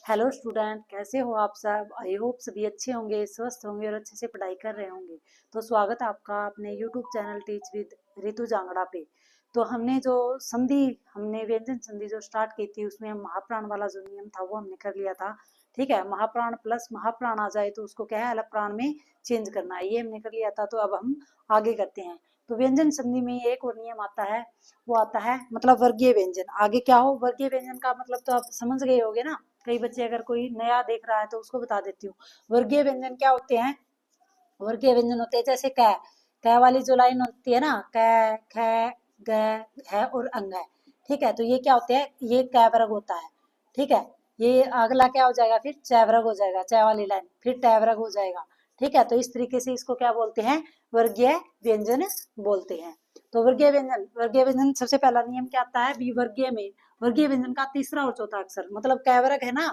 Hello student, कैसे हो आप सब। आई होप सभी अच्छे होंगे, स्वस्थ होंगे और अच्छे से पढ़ाई कर रहे होंगे। तो स्वागत है आपका अपने YouTube channel teach with Ritu Jangra पे। तो हमने जो संधि हमने व्यंजन संधि जो स्टार्ट की थी, उसमें हम महाप्राण वाला जो नियम था वो हमने कर लिया था। ठीक है, महाप्राण प्लस महाप्राण आ जाए तो उसको क्या है, अलग प्राण में चेंज करना है, ये हमने कर लिया था। तो अब हम आगे करते हैं। तो व्यंजन संधि में एक और नियम आता है, वो आता है मतलब वर्गीय व्यंजन। आगे क्या हो, वर्गीय व्यंजन का मतलब तो आप समझ गए होगे ना। कई बच्चे अगर कोई नया देख रहा है तो उसको बता देती हूँ। वर्गीय व्यंजन क्या होते हैं। वर्गीय व्यंजन होते हैं जैसे क, क वाली जो लाइन होती है ना, क ख ग है और अंग है। ठीक है, तो ये क्या होते हैं, ये क वर्ग होता है। ठीक है, ये अगला क्या हो जाएगा, फिर च वर्ग हो जाएगा, च वाली लाइन, फिर ट वर्ग हो जाएगा। ठीक है, तो इस तरीके से इसको क्या बोलते हैं, वर्गीय व्यंजन बोलते हैं। तो वर्गीय व्यंजन सबसे पहला नियम क्या आता है, बी वर्गीय में वर्गीय व्यंजन का तीसरा और चौथा अक्षर, मतलब क वर्ग है ना,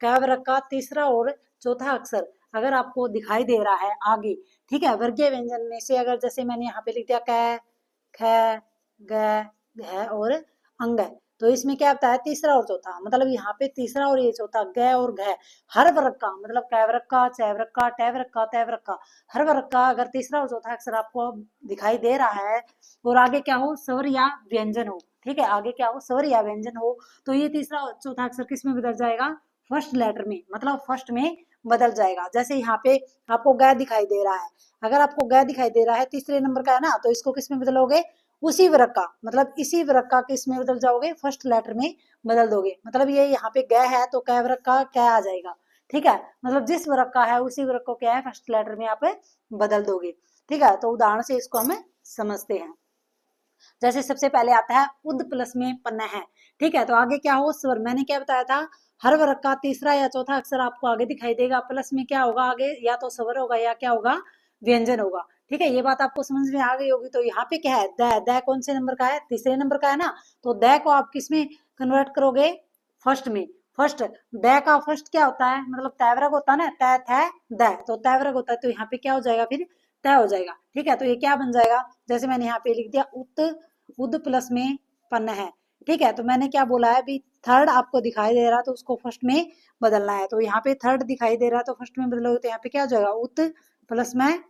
क वर्ग का तीसरा और चौथा अक्षर अगर आपको दिखाई दे रहा है आगे। ठीक है, वर्गीय व्यंजन में से अगर जैसे मैंने यहाँ पे लिख दिया क ख ग घ और अंग, तो इसमें क्या आता है, तीसरा और चौथा, मतलब यहाँ पे तीसरा और ये चौथा ग और घ, हर वर्ग का मतलब क वर्ग का, च वर्ग का, ट वर्ग का, त वर्ग का, हर वर्ग का अगर तीसरा और चौथा अक्षर आपको दिखाई दे रहा है और आगे क्या हो, स्वर या व्यंजन हो। ठीक है, आगे क्या हो, स्वर या व्यंजन हो, तो ये तीसरा और चौथा अक्षर किस में बदल जाएगा, फर्स्ट लेटर में, मतलब फर्स्ट में बदल जाएगा। जैसे यहाँ पे आपको ग दिखाई दे रहा है, अगर आपको ग दिखाई दे रहा है तीसरे नंबर का है ना, तो इसको किस में बदलोगे, उसी वर्ग का, मतलब इसी वर्ग का किस में बदल जाओगे, फर्स्ट लेटर में बदल दोगे। मतलब ये यहाँ पे ग है तो क वर्ग का क आ जाएगा। ठीक है, मतलब जिस वर्ग का है उसी वर्ग को क्या है, फर्स्ट लेटर में आप बदल दोगे। ठीक है, तो उदाहरण से इसको हम समझते हैं। जैसे सबसे पहले आता है उद प्लस में पन्ना है। ठीक है, तो आगे क्या हो, स्वर, मैंने क्या बताया था, हर वर्ग का तीसरा या चौथा अक्षर आपको आगे दिखाई देगा, प्लस में क्या होगा आगे, या तो स्वर होगा या क्या होगा, व्यंजन होगा। ठीक है, ये बात आपको समझ में आ गई होगी। तो यहाँ पे क्या है, द, द कौन से नंबर का है, तीसरे नंबर का है ना, तो द को आप किस में कन्वर्ट करोगे, फर्स्ट में। फर्स्ट, द का फर्स्ट क्या होता है, मतलब तैवरक होता है ना, तै थ द, तो तैवरक होता है, तो यहाँ पे क्या हो जाएगा, फिर तय हो जाएगा। ठीक है, तो ये क्या बन जाएगा, जैसे मैंने यहाँ पे लिख दिया उत, उद प्लस में पन्न है। ठीक है, तो मैंने क्या बोला है, भी थर्ड आपको दिखाई दे रहा है तो उसको फर्स्ट में बदलना है। तो यहाँ पे थर्ड दिखाई दे रहा है तो फर्स्ट में बदलोगे, तो यहाँ पे क्या हो जाएगा, उत प्लस में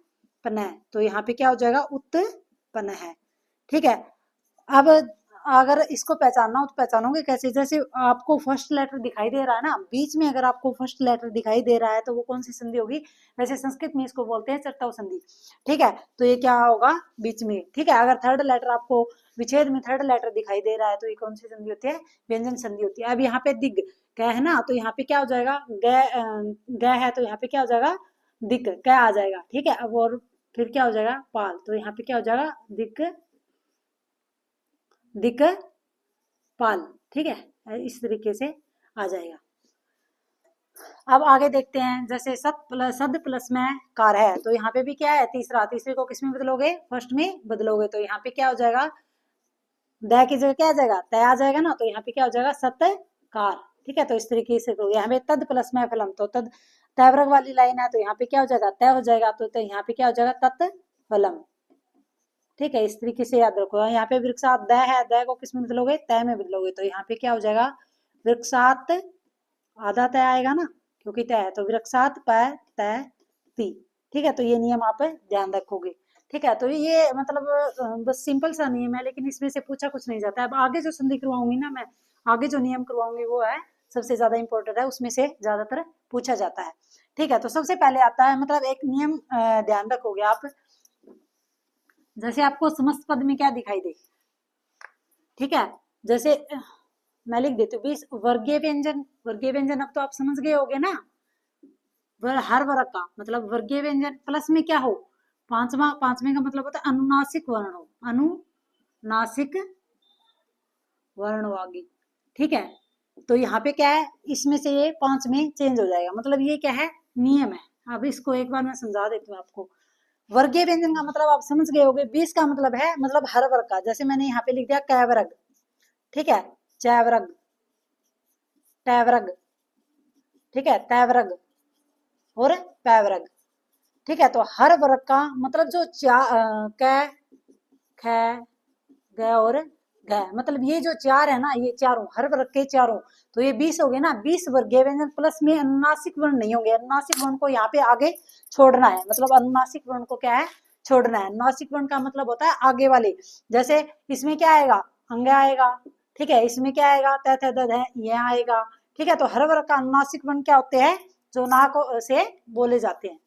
पन्न है, तो यहाँ पे क्या हो जाएगा, उत्पन्न है। ठीक है, अब अगर इसको पहचानना हो तो पहचानोगे कैसे, जैसे आपको फर्स्ट लेटर दिखाई दे रहा है ना, बीच में अगर आपको फर्स्ट लेटर दिखाई दे रहा है तो वो कौन सी संधि होगी, वैसे संस्कृत में इसको बोलते हैं चट्टव संधि। ठीक है, तो ये क्या होगा, बीच में। ठीक है, अगर थर्ड लेटर आपको विच्छेद में थर्ड लेटर दिखाई दे रहा है तो ये कौन सी संधि होती है, व्यंजन संधि होती है। अब यहाँ पे दिग क है ना, तो यहाँ पे क्या हो जाएगा, ग है तो यहाँ पे क्या हो जाएगा, दिक क आ जाएगा। ठीक है, अब और फिर क्या हो जाएगा, पाल, तो यहाँ पे क्या हो जाएगा, दिक दिक्पाल। ठीक है, इस तरीके से आ जाएगा। अब आगे देखते हैं, जैसे सद प्लस में कार है, तो यहाँ पे भी क्या है, तीसरा, तीसरे को किस में बदलोगे, फर्स्ट में बदलोगे, तो यहाँ पे क्या हो जाएगा, द की जगह क्या आ जाएगा, तय आ जाएगा ना, तो यहाँ पे क्या हो जाएगा, सत्कार। ठीक है, तो इस तरीके से करोगे। यहाँ पे तद प्लस में फलम, तो तद तयवर्ग वाली लाइन है, तो यहाँ पे क्या हो जाएगा, तय हो जाएगा, तो यहाँ पे क्या हो जाएगा, तत्फलम। ठीक है, इस तरीके से याद रखो। यहाँ पे वृक्षात द है, द को किस में बदलोगे, तय में बदलोगे, तो यहाँ पे क्या हो जाएगा, वृक्षात, आधा तय आएगा ना, क्योंकि तय है, तो वृक्षात प तय ती। ठीक है, तो ये नियम आप ध्यान रखोगे। ठीक है, तो ये मतलब बस सिंपल सा नियम है, लेकिन इसमें से पूछा कुछ नहीं जाता है। अब आगे जो संधि करवाऊंगी ना मैं, आगे जो नियम करवाऊंगी वो है सबसे ज्यादा इंपॉर्टेंट है, उसमें से ज्यादातर पूछा जाता है। ठीक है, तो सबसे पहले आता है, मतलब एक नियम ध्यान रखोगे आप, जैसे आपको समस्त पद में क्या दिखाई दे। ठीक है, जैसे मैं लिख देती हूँ 20 वर्गीय व्यंजन। वर्गीय व्यंजन अब तो आप समझ गए होगे ना, हर वर्ग का मतलब वर्गीय व्यंजन, प्लस में क्या हो, पांचवें का मतलब होता है अनुनासिक वर्ण हो, अनुनासिक वर्ण हो आगे। ठीक है, तो यहाँ पे क्या है, इसमें से ये पांच में चेंज हो जाएगा, मतलब ये क्या है, नियम है। अब इसको एक बार मैं समझा देती हूँ आपको। वर्गीय व्यंजन का मतलब आप समझ गए होगे, 20 का मतलब है, मतलब हर वर्ग का, जैसे मैंने यहाँ पे लिख दिया कै वर्ग। ठीक है, च वर्ग, ट वर्ग, ठीक है, त वर्ग और पै वर्ग। ठीक है, तो हर वर्ग का मतलब जो कै ख ग और घ, मतलब ये जो चार है ना, ये चारों हर वर्ग के चारों, तो ये 20 हो गए ना, 20 वर्गीय व्यंजन प्लस में अनुनासिक वर्ण नहीं होंगे, अनुनासिक वर्ण को यहाँ पे आगे छोड़ना है, मतलब अनुनासिक वर्ण को क्या है, छोड़ना है। अनुनासिक वर्ण का मतलब होता है आगे वाले, जैसे इसमें क्या आएगा, अंग आएगा, ठीक है, इसमें क्या आएगा, त थ द ध ये आएगा, ठीक है। तो हर वर्ग का अनुनासिक वर्ण क्या होते हैं, जो नाक से बोले जाते हैं,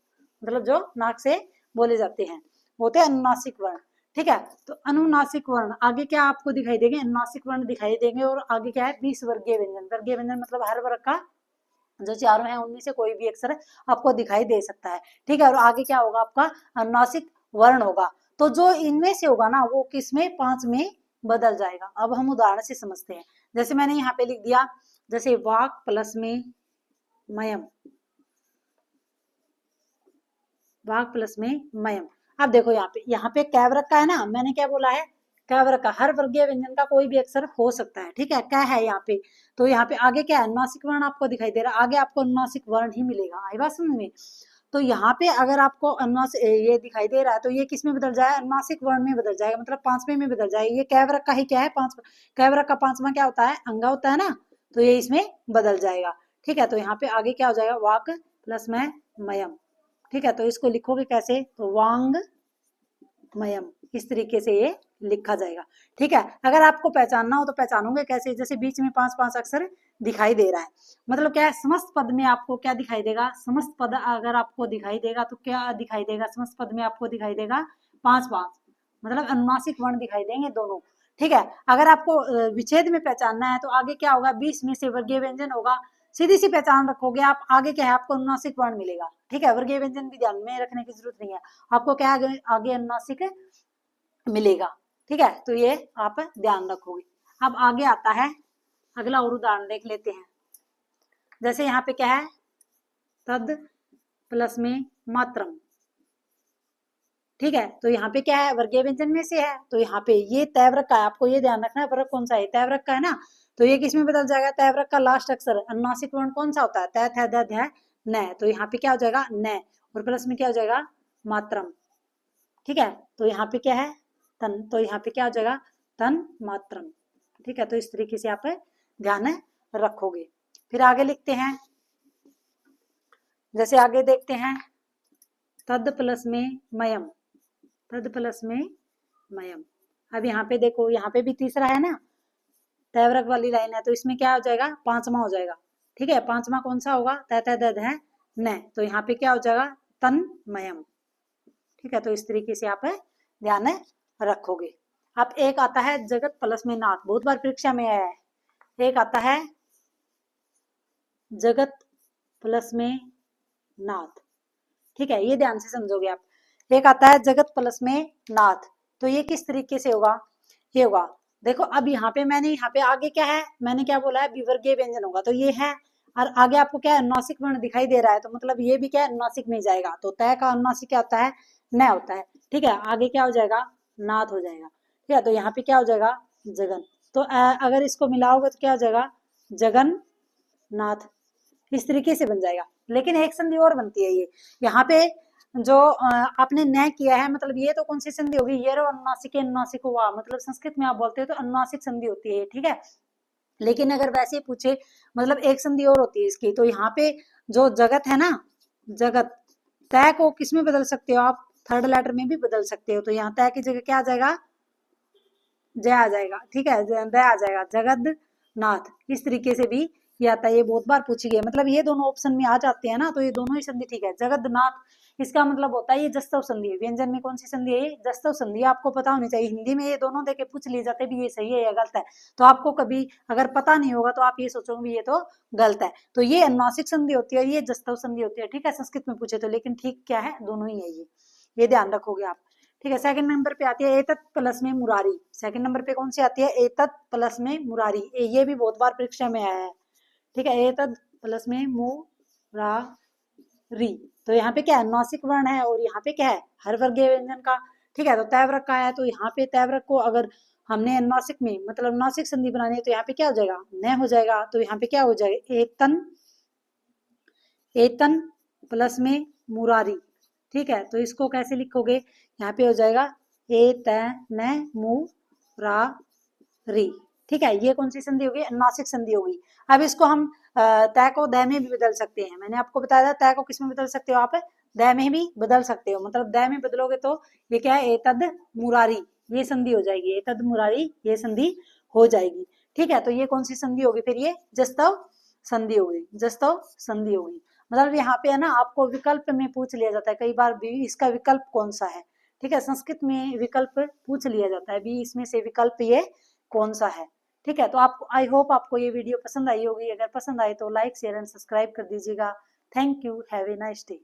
मतलब जो नाक से बोले जाते हैं होते हैं अनुनासिक वर्ण, ठीक है। तो अनुनासिक वर्ण आगे क्या आपको दिखाई देंगे, अनुनासिक वर्ण दिखाई देंगे, और आगे क्या है, 20 वर्गीय व्यंजन। वर्गीय व्यंजन मतलब हर वर्ग का जो चारों है उनमें से कोई भी अक्षर आपको दिखाई दे सकता है, ठीक है। और आगे क्या होगा, आपका अनुनासिक वर्ण होगा। तो जो इनमें से होगा ना, वो किसमें, 5 में बदल जाएगा। अब हम उदाहरण से समझते हैं, जैसे मैंने यहाँ पे लिख दिया, जैसे वाक प्लस में मयम, वाक प्लस में मयम। अब देखो यहाँ पे कैवरक का है ना, मैंने क्या बोला है, कैवरक का हर वर्गीय व्यंजन का कोई भी अक्षर हो सकता है, ठीक है, क्या है यहाँ पे। तो यहाँ पे आगे क्या है, अनुनासिक वर्ण आपको दिखाई दे रहा है, आगे आपको अनुनासिक वर्ण ही मिलेगा, आई बात समझ में। तो यहाँ पे अगर आपको अनुनासिक ये दिखाई दे रहा है, तो ये किस में बदल जाएगा, अनुनासिक वर्ण में बदल जाएगा, मतलब 5वें में बदल जाएगा। ये कैवरक का ही क्या है, कैवरक का 5वां क्या होता है, अंगा होता है ना, तो ये इसमें बदल जाएगा, ठीक है। तो यहाँ पे आगे क्या हो जाएगा, वाक प्लस में मयम, ठीक है। तो इसको लिखोगे कैसे, तो वांग मयम, इस तरीके से ये लिखा जाएगा, ठीक है। अगर आपको पहचानना हो तो पहचानोगे कैसे, जैसे बीच में 5-5 अक्षर दिखाई दे रहा है, मतलब क्या है, समस्त पद में आपको क्या दिखाई देगा, समस्त पद अगर आपको दिखाई देगा तो क्या दिखाई देगा, समस्त पद में आपको दिखाई देगा 5-5, मतलब अनुनासिक वर्ण दिखाई देंगे दोनों, ठीक है। अगर आपको विच्छेद में पहचानना है तो आगे क्या होगा, 20 में से वर्गीय व्यंजन होगा, सीधी सी पहचान रखोगे आप, आगे क्या है, आपको अनुनासिक वर्ण मिलेगा, ठीक है। वर्गीय व्यंजन भी ध्यान में रखने की जरूरत नहीं है, आपको क्या आगे अनुनासिक मिलेगा, ठीक है। तो ये आप ध्यान रखोगे। अब आगे आता है अगला और उदाहरण देख लेते हैं, जैसे यहाँ पे क्या है, तद प्लस में मात्रम, ठीक है। तो यहाँ पे क्या है, वर्गीय व्यंजन में से है, तो यहाँ पे ये तयवरक का है, आपको ये ध्यान रखना है वर्ग कौन सा है, तयवरक का है ना, तो ये किस में बदल जाएगा, तयवरक का लास्ट अक्षर अनुनासिक वर्ण कौन सा होता है, तय थ द ध न, तो यहाँ पे क्या हो जाएगा, न, और प्लस में क्या हो जाएगा, मात्रम, ठीक है। तो यहाँ पे क्या है, तन, तो यहाँ पे क्या हो जाएगा, तन मात्रम, ठीक है। तो इस तरीके से आप ध्यान रखोगे। फिर आगे लिखते हैं, जैसे आगे देखते हैं, तद प्लस में मयम, तद प्लस में मयम। अब यहाँ पे देखो, यहाँ पे भी तीसरा है ना, तयवरक वाली लाइन है, तो इसमें क्या हो जाएगा, 5वां हो जाएगा, ठीक है। 5वां कौन सा होगा, त थ द ध न, तो यहाँ पे क्या हो जाएगा, तन मयम, ठीक है। तो इस तरीके से आप ध्यान रखोगे। अब एक आता है जगत प्लस में नाथ, बहुत बार परीक्षा में आया है, एक आता है जगत प्लस में नाथ, ठीक है, ये ध्यान से समझोगे आप। एक आता है जगत प्लस में नाथ, तो ये किस तरीके से होगा, ये होगा, देखो अब यहाँ पे मैंने, यहाँ पे आगे क्या है, मैंने क्या बोला है, विवर्गीय व्यंजन होगा, तो ये है, और आगे आपको क्या है, अनुनासिक वर्ण दिखाई दे रहा है, तो मतलब ये भी क्या है, अनुनासिक में जाएगा, तो तय का अनुनासिक क्या होता है, न होता है, ठीक है। आगे क्या हो जाएगा, नाथ हो जाएगा, ठीक है। तो यहाँ पे क्या हो जाएगा, जगन, तो अगर इसको मिलाओगे तो क्या हो जाएगा, जगन नाथ, इस तरीके से बन जाएगा। लेकिन एक संधि और बनती है, ये यहाँ पे जो आपने न किया है, मतलब ये तो कौन सी संधि होगी, ये रो अनुनासिक अनुनासिक हुआ, मतलब संस्कृत में आप बोलते हो तो अनुनासिक संधि होती है, ठीक है। लेकिन अगर वैसे पूछे, मतलब एक संधि और होती है इसकी, तो यहाँ पे जो जगत है ना, जगत, तय को किस में बदल सकते हो आप, थर्ड लेटर में भी बदल सकते हो, तो यहाँ तय की जगह क्या आ जाएगा, जय आ जाएगा, ठीक है, जय आ जाएगा, जगद नाथ, इस तरीके से भी ये आता है, ये बहुत बार पूछी गई, मतलब ये दोनों ऑप्शन में आ जाते हैं ना, तो ये दोनों ही संधि ठीक है। जगन्नाथ, इसका मतलब होता है ये जस्तव संधि है, व्यंजन में कौन सी संधि है, ये जस्तव संधि, आपको पता होनी चाहिए, हिंदी में ये दोनों देके पूछ लिए जाते भी ये सही है या गलत है, तो आपको कभी अगर पता नहीं होगा तो आप ये सोचोगे ये तो गलत है, तो ये अनुनासिक संधि होती है, ये जस्तव संधि होती है, ठीक है, संस्कृत में पूछे तो, लेकिन ठीक क्या है, दोनों ही है ये ध्यान रखोगे आप, ठीक है। सेकंड नंबर पे आती है एतत प्लस में मुरारी, सेकंड नंबर पे कौन सी आती है, एतत प्लस में मुरारी, ये भी बहुत बार परीक्षा में आया है, ठीक है, एतद प्लस में मुरारी, तो यहाँ पे क्या है, अनुनासिक वर्ण है, और यहाँ पे क्या है, हर वर्गीय व्यंजन का, ठीक है। तो तयवरक का है, तो यहाँ पे तयवरक को अगर हमने अनुनासिक में, मतलब अनुनासिक संधि बनानी है, तो यहाँ पे क्या हो जाएगा, न हो जाएगा, तो यहाँ पे क्या हो जाएगा, एतन, एतन प्लस में मुरारी, ठीक है। तो इसको कैसे लिखोगे, यहाँ पे हो जाएगा ए त न मु रा री। ठीक है, ये कौन सी संधि होगी? अनुनासिक संधि होगी। अब इसको हम तय को दय में भी बदल सकते हैं। मैंने आपको बताया था तय को किस में बदल सकते हो आप? दय में भी बदल सकते हो। मतलब दय में बदलोगे तो ये क्या है? एतद मुरारी, ये संधि हो जाएगी। एतद मुरारी, ये संधि हो जाएगी। ठीक है, तो ये कौन सी संधि होगी फिर? ये जस्तव संधि होगी। जस्तव संधि होगी। मतलब यहाँ पे है ना, आपको विकल्प में पूछ लिया जाता है कई बार भी, इसका विकल्प कौन सा है। ठीक है, संस्कृत में विकल्प पूछ लिया जाता है भी, इसमें से विकल्प ये कौन सा है। ठीक है, तो आपको, आई होप आपको ये वीडियो पसंद आई होगी। अगर पसंद आई तो लाइक शेयर एंड सब्सक्राइब कर दीजिएगा। Thank you, have a nice day.